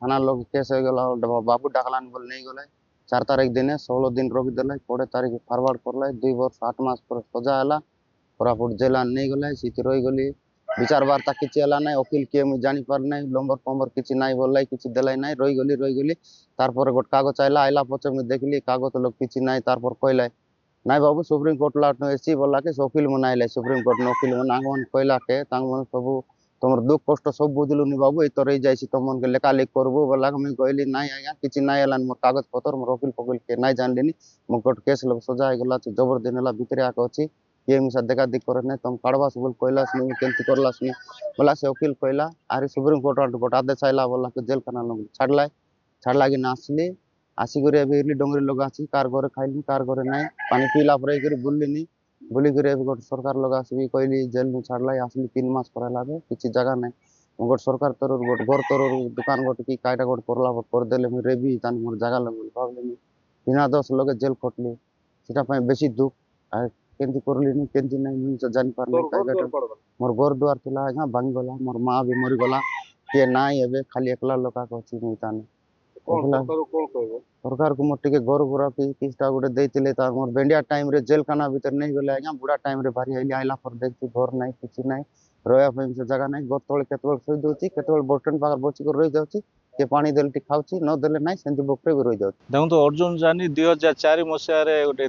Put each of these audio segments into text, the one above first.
थाना लोग केस हो गला बाबू डाकलान बोल नहीं गले 4 तारीख दिन 16 दिन रोक देला 20 तारीख फरवर्ड करला 2 वर्ष 8 मास पर सजा है कोरापुट जेल नहीं गले सीति रही गली विचार वार्ता किसी है ना वकिल किए मुझे जानी पार ना लंबर फंबर किसी ना बोल किसी देला ना रही गली तारपर गोटे कागज आइला आइला पचे मुझे देखली कागज लोग किसी ना तारपर कहला ना बाबू सुप्रीम कोर्ट लाट एसी बोला के वकिल मन आइले सुप्रीम कोर्ट वकिल मन कहला के सब तुम दुख कष्ट सब बुझलुनि बाबू तो रही जाए तुम मन के लेखा लेख करबू बोला मुझे कहली ना आज्ञा किसी ना है मोर कागज पतर मोर वकिल फकिल के ना जानली मोर गोटे केस लोग सजा होगा जबरदस्ती है भितर आके अच्छी किए मिसा देखा देख करे ना तुम काढ़वास बोल कहलास केमती करलास बोला से वकिल कहला आरे सुप्रीम कोर्ट गोटे आदेश आइला बोला के जेल खाना लोग छाड़ला छाड़ला कि आसली आसिक इरली डोंगरी लोग आसी कार घरे खाइली कार घरे ना पानी पीला पर बुललिनी बुलिक गोटे सरकार लोग आसिक कहली जेल में छाड़ला आसली 3 मास कराला किसी जगह ना गोटे सरकार तरफ गोटे घर तरफ दुकान गोटे कि कईटा गोटे करला करदेले मुझे रेबी मोर जगह लगे भावली बिना दोष लगे जेल खटली से बेसी दुख केमती करलिनी केमती नहीं तो जानी पार मोर घर दुआर थिला आज्ञा भांगी गला मोर माँ भी मरीगला किए ना एबे खाली एकला लोक अच्छी मुई ताने सरकार को मोर टिके घर घर किस्ता गोटे देते मोर बेंडिया टाइम रे जेल खाना भीतर नहीं गले आज्ञा बुढ़ा टाइम रे भारी आइली आइला पर देखती घर ना किसी ना रहा जगह ना घर तले केतबेले शोई दउची केतबेले बस स्टैंड पाखर बसिक रही जाउची के पानी देले खाऊची न देले ना सेंती बोकरे भी रही जाउची देखो अर्जुन जानी 2004 मसीह गोटे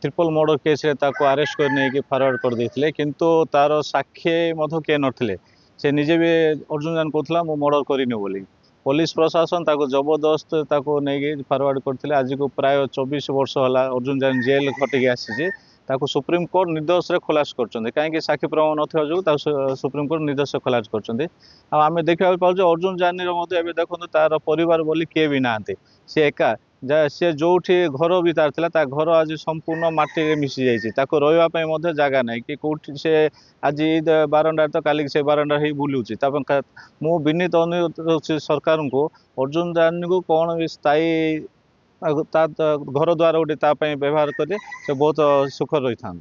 ट्रिपल मर्डर केस रे ताको अरेस्ट कर नहीं फरवर्ड कर देथिले किंतु तार साक्षी मधो के नथिले से निजे भी अर्जुन जान कहला मो मर्डर करिनी बोली पुलिस प्रशासन ताको जबरदस्त ताको नहीं फरवर्ड करथिले आज को प्राय 24 वर्ष होला अर्जुन जान जेल खटिक आसी ताको सुप्रीम कोर्ट निर्दोष रे खलास करछन्ते काहे साक्षी प्रमाण नथिया जो ताको सुप्रीम कोर्ट निर्दोष खलास करछन्ते आमे देखा पाउछ अर्जुन जानी रो मते एबे देखो तार परिवार बोली के भी नाते से एका सी जो घर भी तार थिला ता घर आज संपूर्ण माटी रे मिसी जाइछि ताको रहबा पय मधे जागा नै कि कोठी से आज बारंडा तो काली से बारंडा ही बुलुछि मु विनीत अनुरोध सरकार को अर्जुन जानी को कौन भी स्थायी घर द्वार गोटे व्यवहार करे से बहुत सुख रही था।